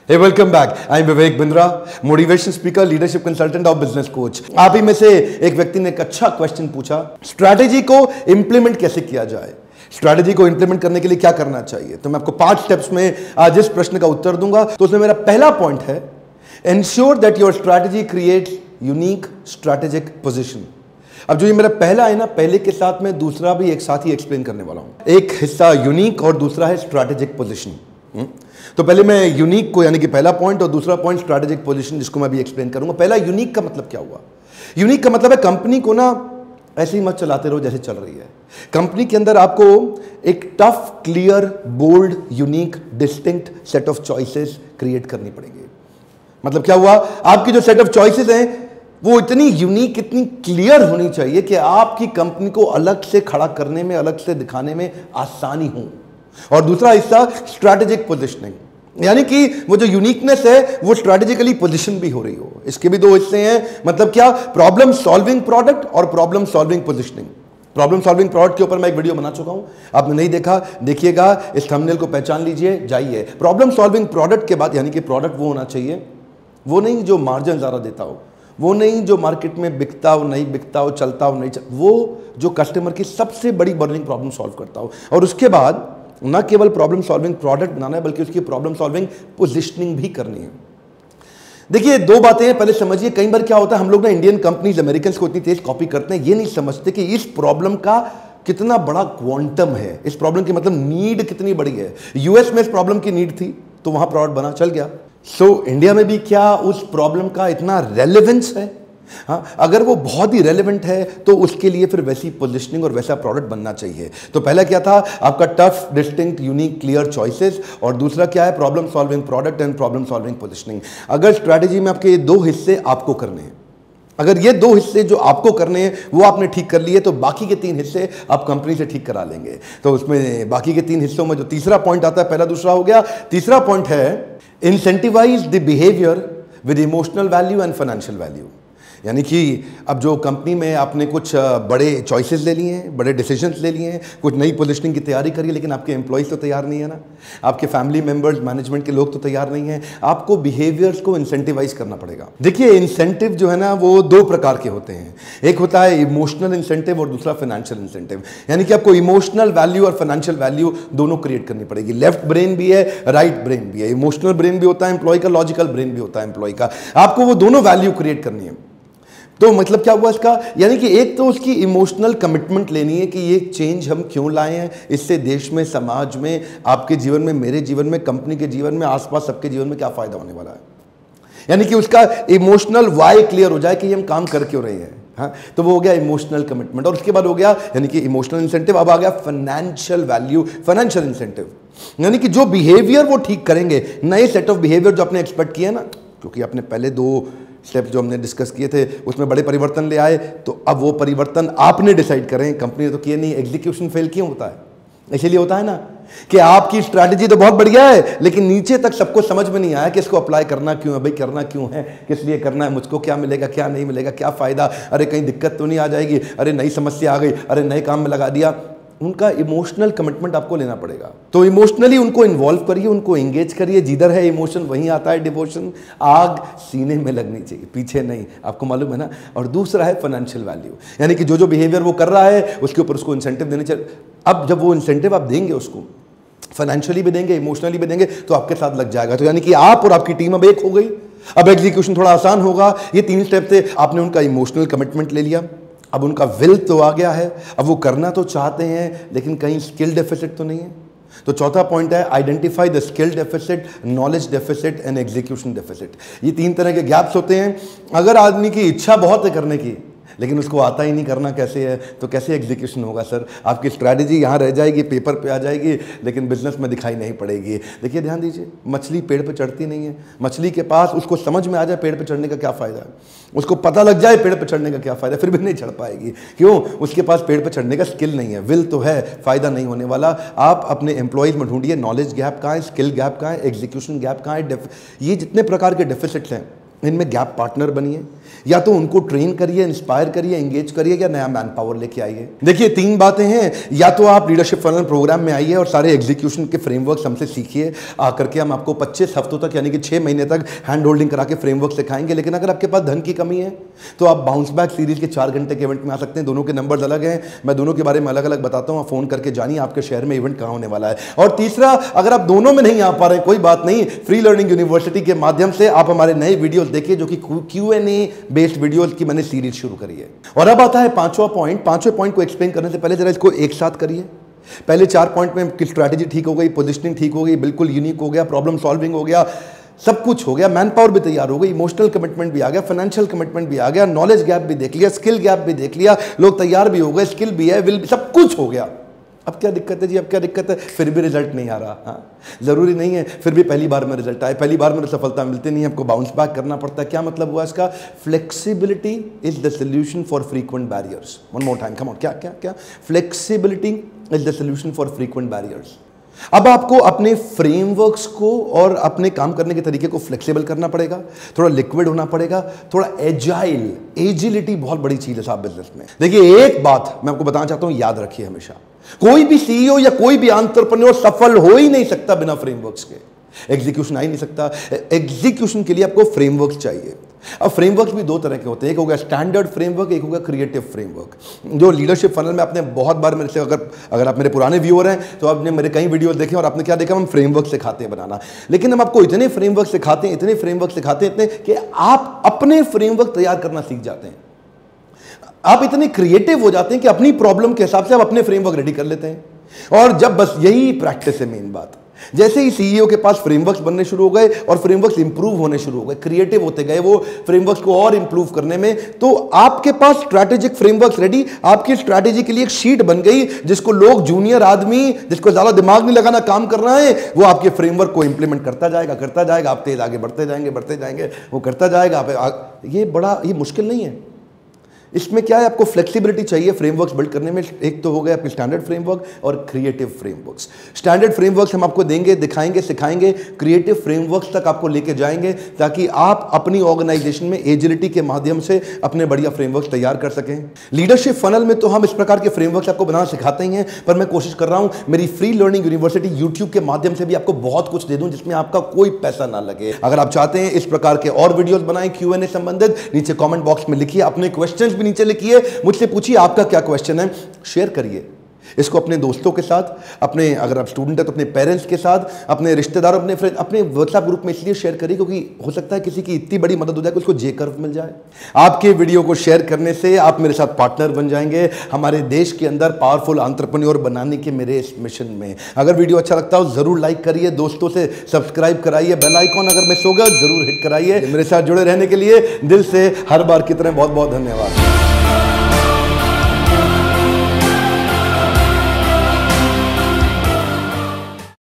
Hey, welcome back. I'm Vivek Bindra, motivation speaker, leadership consultant और business coach. आप ही में से एक व्यक्ति ने एक अच्छा क्वेश्चन पूछा, स्ट्रैटेजी को इंप्लीमेंट कैसे किया जाए, स्ट्रैटेजी को इंप्लीमेंट करने के लिए क्या करना चाहिए। तो मैं आपको 5 स्टेप्स में आज इस प्रश्न का उत्तर दूंगा। तो उसमें मेरा पहला पॉइंट है, ensure that your strategy creates unique strategic position. अब जो ये मेरा पहला है ना, पहले के साथ मैं दूसरा भी एक साथ ही एक्सप्लेन करने वाला हूं। एक हिस्सा यूनिक और दूसरा है स्ट्रैटेजिक पोजीशन। तो पहले मैं यूनिक को यानी कि पहला पॉइंट और दूसरा पॉइंट स्ट्रैटेजिक पोजीशन, जिसको मैं भी एक्सप्लेन करूंगा। पहला यूनिक का मतलब क्या हुआ? यूनिक का मतलब है कंपनी को ना ऐसे ही मत चलाते रहो जैसे चल रही है। कंपनी के अंदर आपको एक tough, clear, bold, unique, distinct set of choices create करनी पड़ेगी। मतलब क्या हुआ? आपकी जो सेट ऑफ चॉइसेस हैं वो इतनी यूनिक, इतनी क्लियर होनी चाहिए कि आपकी कंपनी को अलग से खड़ा करने में, अलग से दिखाने में आसानी हो। और दूसरा हिस्सा स्ट्रैटेजिक पोजीशनिंग, यानी कि वो जो यूनिकनेस है वो स्ट्रैटेजिकली पोजीशन भी हो रही हो। इसके भी 2 हिस्से हैं। मतलब क्या? प्रॉब्लम सॉल्विंग प्रोडक्ट और problem solving positioning. Problem solving product के ऊपर मैं एक वीडियो बना चुका हूं, आपने नहीं देखा, देखिएगा। इस थंबनेल को पहचान लीजिए, जाइए। प्रॉब्लम सॉल्विंग प्रोडक्ट के बाद यानी कि प्रोडक्ट वो होना चाहिए, वो नहीं जो मार्जिन ज़्यादा देता हो, वो नहीं जो मार्केट में बिकता हो, नहीं बिकता हो, चलता हो, नहीं वो जो कस्टमर की सबसे बड़ी बर्निंग प्रॉब्लम सॉल्व करता हो। और उसके बाद ना केवल प्रॉब्लम सॉल्विंग प्रोडक्ट बनाना है, बल्कि उसकी प्रॉब्लम सॉल्विंग पोजीशनिंग भी करनी है। देखिए, 2 बातें हैं, पहले समझिए। कई बार क्या होता है, हम लोग ना इंडियन कंपनीज अमेरिकन को इतनी तेज कॉपी करते हैं, ये नहीं समझते कि इस प्रॉब्लम का कितना बड़ा क्वांटम है। इस प्रॉब्लम की मतलब नीड कितनी बड़ी है। यूएस में इस प्रॉब्लम की नीड थी तो वहां प्रोडक्ट बना, चल गया। सो इंडिया में भी क्या उस प्रॉब्लम का इतना रेलेवेंस है? हाँ, अगर वो बहुत ही रेलेवेंट है तो उसके लिए फिर वैसी पोजीशनिंग और वैसा प्रोडक्ट बनना चाहिए। तो पहला क्या था आपका? Tough, distinct, unique, clear choices. और दूसरा क्या है? Problem solving product and problem solving positioning. अगर स्ट्रैटेजी में आपके ये 2 हिस्से आपको करने हैं, अगर ये 2 हिस्से जो आपको करने हैं वो आपने ठीक कर लिए, तो बाकी के 3 हिस्से आप कंपनी से ठीक करा लेंगे। तो उसमें बाकी के 3 हिस्सों में जो तीसरा पॉइंट आता है, पहला दूसरा हो गया, तीसरा पॉइंट है incentivise the behaviour with emotional value and financial value. यानी कि अब जो कंपनी में आपने कुछ बड़े चॉइसेस ले लिए हैं, बड़े डिसीजंस ले लिए हैं, कुछ नई पोजीशनिंग की तैयारी करी है, लेकिन आपके एम्प्लॉइज तो तैयार नहीं है ना, आपके फैमिली मेंबर्स, मैनेजमेंट के लोग तो तैयार नहीं हैं। आपको बिहेवियर्स को इंसेंटिवाइज करना पड़ेगा। देखिए, इंसेंटिव जो है ना वो 2 प्रकार के होते हैं। एक होता है इमोशनल इंसेंटिव और दूसरा फाइनेंशियल इंसेंटिव। यानी कि आपको इमोशनल वैल्यू और फाइनेंशियल वैल्यू दोनों क्रिएट करनी पड़ेगी। लेफ्ट ब्रेन भी है, राइट ब्रेन भी है। इमोशनल ब्रेन भी होता है एम्प्लॉय का, लॉजिकल ब्रेन भी होता है एम्प्लॉय का। आपको वो दोनों वैल्यू क्रिएट करनी है। तो मतलब क्या हुआ इसका? यानी कि एक तो उसकी इमोशनल कमिटमेंट लेनी है कि ये चेंज हम क्यों लाए हैं, इससे देश में, समाज में, आपके जीवन में, मेरे जीवन में, कंपनी के जीवन में, आसपास सबके जीवन में क्या फायदा होने वाला है। यानी कि उसका इमोशनल वाई क्लियर हो जाए कि हम काम कर क्यों रहे हैं। हाँ, तो वो हो गया इमोशनल कमिटमेंट। और उसके बाद हो गया यानी कि इमोशनल इंसेंटिव। अब आ गया फाइनेंशियल वैल्यू, फाइनेंशियल इंसेंटिव। यानी कि जो बिहेवियर वो ठीक करेंगे, नए सेट ऑफ बिहेवियर जो आपने एक्सपेक्ट किया ना, क्योंकि आपने पहले 2 स्टेप जो हमने डिस्कस किए थे उसमें बड़े परिवर्तन ले आए, तो अब वो परिवर्तन आपने डिसाइड करें, कंपनी ने तो किए नहीं। एग्जीक्यूशन फेल क्यों होता है? इसीलिए होता है ना कि आपकी स्ट्रैटेजी तो बहुत बढ़िया है, लेकिन नीचे तक सबको समझ में नहीं आया कि इसको अप्लाई करना क्यों है। भाई करना क्यों है, किस लिए करना है, मुझको क्या मिलेगा, क्या नहीं मिलेगा, क्या फायदा, अरे कहीं दिक्कत तो नहीं आ जाएगी, अरे नई समस्या आ गई, अरे नए काम में लगा दिया। उनका इमोशनल कमिटमेंट आपको लेना पड़ेगा। तो इमोशनली उनको इन्वॉल्व करिए, उनको एंगेज करिए। जिधर है इमोशन वहीं आता है डिवोशन। आग सीने में लगनी चाहिए, पीछे नहीं, आपको मालूम है ना। और दूसरा है फाइनेंशियल वैल्यू, यानी कि जो बिहेवियर वो कर रहा है उसके ऊपर उसको इंसेंटिव देने चाहिए। अब जब वो इंसेंटिव आप देंगे, उसको फाइनेंशियली भी देंगे, इमोशनली भी देंगे, तो आपके साथ लग जाएगा। तो यानी कि आप और आपकी टीम अब एक हो गई। अब एग्जीक्यूशन थोड़ा आसान होगा। ये 3 स्टेप थे। आपने उनका इमोशनल कमिटमेंट ले लिया, अब उनका विल तो आ गया है, अब वो करना तो चाहते हैं, लेकिन कहीं स्किल डेफिसिट तो नहीं है। तो चौथा पॉइंट है identify the skill deficit, knowledge deficit and execution deficit. ये 3 तरह के गैप्स होते हैं। अगर आदमी की इच्छा बहुत है करने की, लेकिन उसको आता ही नहीं करना कैसे है, तो कैसे एग्जीक्यूशन होगा सर? आपकी स्ट्रैटेजी यहाँ रह जाएगी, पेपर पे आ जाएगी, लेकिन बिजनेस में दिखाई नहीं पड़ेगी। देखिए, ध्यान दीजिए, मछली पेड़ पे चढ़ती नहीं है। मछली के पास उसको समझ में आ जाए पेड़ पे चढ़ने का क्या फ़ायदा है, उसको पता लग जाए पेड़ पे चढ़ने का क्या फ़ायदा, फिर भी नहीं चढ़ पाएगी। क्यों? उसके पास पेड़ पे चढ़ने का स्किल नहीं है। विल तो है, फ़ायदा नहीं होने वाला। आप अपने एम्प्लॉयज़ में ढूंढिए नॉलेज गैप कहाँ है, स्किल गैप कहाँ है, एग्जीक्यूशन गैप कहाँ है। ये जितने प्रकार के डेफिसिट्स हैं, इनमें गैप पार्टनर बनिए, या तो उनको ट्रेन करिए, इंस्पायर करिए, एंगेज करिए, या नया मैन पावर लेके आइए। देखिए 3 बातें हैं, या तो आप लीडरशिप फनल प्रोग्राम में आइए और सारे एग्जीक्यूशन के फ्रेमवर्क हमसे सीखिए। आकर के हम आपको 25 हफ्तों तक यानी कि 6 महीने तक हैंड होल्डिंग करा के फ्रेमवर्क सिखाएंगे। लेकिन अगर आपके पास धन की कमी है तो आप बाउंस बैक सीरीज के 4 घंटे के इवेंट में आ सकते हैं। दोनों के नंबर्स अलग हैं, मैं दोनों के बारे में अलग अलग बताता हूँ। आप फोन करके जानिए आपके शहर में इवेंट कहाँ होने वाला है। और तीसरा, अगर आप दोनों में नहीं आ पा रहे कोई बात नहीं, फ्री लर्निंग यूनिवर्सिटी के माध्यम से आप हमारे नए वीडियोस देखिए जो कि Q&A बेस्ड वीडियोस की मैंने सीरीज शुरू करी है। और अब आता है 5वां पॉइंट। 5वें पॉइंट को एक्सप्लेन करने से पहले जरा इसको एक साथ करिए। पहले 4 पॉइंट में स्ट्रैटेजी ठीक हो गई, पोजीशनिंग ठीक हो गई, बिल्कुल यूनिक हो गया, प्रॉब्लम सॉल्विंग हो गया, सब कुछ हो गया, मैन पावर भी तैयार हो गई, इमोशनल कमिटमेंट भी आ गया, फाइनेंशियल कमिटमेंट भी आ गया, नॉलेज गैप भी देख लिया, स्किल गैप भी देख लिया, लोग तैयार भी हो गए, स्किल भी है, विल भी, सब कुछ हो गया। अब क्या दिक्कत है जी? अब क्या दिक्कत है? फिर भी रिजल्ट नहीं आ रहा। हाँ, जरूरी नहीं है फिर भी पहली बार में रिजल्ट आए, पहली बार में सफलता मिलती नहीं है, आपको बाउंस बैक करना पड़ता है। क्या मतलब हुआ इसका? Flexibility is the solution for frequent barriers. One more time, come on. क्या क्या क्या? Flexibility is the solution for frequent barriers. अब आपको अपने फ्रेमवर्क्स को और अपने काम करने के तरीके को फ्लेक्सिबल करना पड़ेगा, थोड़ा लिक्विड होना पड़ेगा, थोड़ा एजाइल। एजिलिटी बहुत बड़ी चीज है साहब बिजनेस में। देखिए एक बात मैं आपको बताना चाहता हूं, याद रखिए हमेशा, कोई भी सीईओ या कोई भी एंटरप्रेन्योर सफल हो ही नहीं सकता बिना फ्रेमवर्क्स के। एग्जीक्यूशन आ ही नहीं सकता। एग्जीक्यूशन के लिए आपको फ्रेमवर्क्स चाहिए। अब फ्रेमवर्क्स भी 2 तरह के होते हैं, एक होगा स्टैंडर्ड फ्रेमवर्क, एक होगा क्रिएटिव फ्रेमवर्क। जो लीडरशिप फनल में आपने बहुत बार मेरे से, अगर आप मेरे पुराने व्यूअर हैं तो आपने मेरे कई वीडियोस देखे और आपने क्या देखा, हम फ्रेमवर्क सिखाते हैं बनाना। लेकिन हम आपको इतने फ्रेमवर्क सिखाते हैं, इतने फ्रेमवर्क सिखाते हैं, इतने कि आप अपने फ्रेमवर्क तैयार करना सीख जाते हैं। आप इतने क्रिएटिव हो जाते हैं कि अपनी प्रॉब्लम के हिसाब से आप अपने फ्रेमवर्क रेडी कर लेते हैं। और जब बस यही प्रैक्टिस है मेन बात। जैसे ही सीईओ के पास फ्रेमवर्क्स बनने शुरू हो गए और फ्रेमवर्क्स इंप्रूव होने शुरू हो गए, क्रिएटिव होते गए वो फ्रेमवर्क्स को और इंप्रूव करने में, तो आपके पास स्ट्रैटेजिक फ्रेमवर्क्स रेडी, आपकी स्ट्रैटेजी के लिए एक शीट बन गई जिसको लोग, जूनियर आदमी जिसको ज्यादा दिमाग नहीं लगाना, काम करना है, वो आपके फ्रेमवर्क को इंप्लीमेंट करता जाएगा। आप तेज आगे बढ़ते जाएंगे, वो करता जाएगा। ये मुश्किल नहीं है। इसमें क्या है, आपको फ्लेक्सिबिलिटी चाहिए फ्रेमवर्क्स बिल्ड करने में। एक तो हो गया आपके स्टैंडर्ड फ्रेमवर्क और क्रिएटिव फ्रेमवर्क्स। स्टैंडर्ड फ्रेमवर्क्स हम आपको देंगे, दिखाएंगे, सिखाएंगे। क्रिएटिव फ्रेमवर्क्स तक आपको लेके जाएंगे ताकि आप अपनी ऑर्गेनाइजेशन में एजिलिटी के माध्यम से अपने बढ़िया फ्रेमवर्क्स तैयार कर सकें। लीडरशिप फनल में तो हम इस प्रकार के फ्रेमवर्क्स आपको बनाना सिखाते ही हैं, पर मैं कोशिश कर रहा हूं मेरी फ्री लर्निंग यूनिवर्सिटी यूट्यूब के माध्यम से भी आपको बहुत कुछ दे दूं जिसमें आपका कोई पैसा ना लगे। अगर आप चाहते हैं इस प्रकार के और वीडियोस बनाएं Q&A संबंधित, नीचे कमेंट बॉक्स में लिखिए, अपने क्वेश्चंस भी नीचे लिखिए, मुझसे पूछिए आपका क्या क्वेश्चन है, शेयर करिए इसको अपने दोस्तों के साथ, अपने, अगर आप स्टूडेंट है तो अपने पेरेंट्स के साथ, अपने रिश्तेदारों, अपने फ्रेंड, अपने व्हाट्सएप ग्रुप में इसलिए शेयर करिए क्योंकि हो सकता है किसी की इतनी बड़ी मदद हो जाए कि उसको जे कर्व मिल जाए। आपके वीडियो को शेयर करने से आप मेरे साथ पार्टनर बन जाएंगे हमारे देश के अंदर पावरफुल एंटरप्रेन्योर बनाने के मेरे इस मिशन में। अगर वीडियो अच्छा लगता हो जरूर लाइक करिए, दोस्तों से सब्सक्राइब कराइए, बेल आइकॉन अगर मिस होगा जरूर हिट कराइए। मेरे साथ जुड़े रहने के लिए दिल से हर बार की तरह बहुत बहुत धन्यवाद।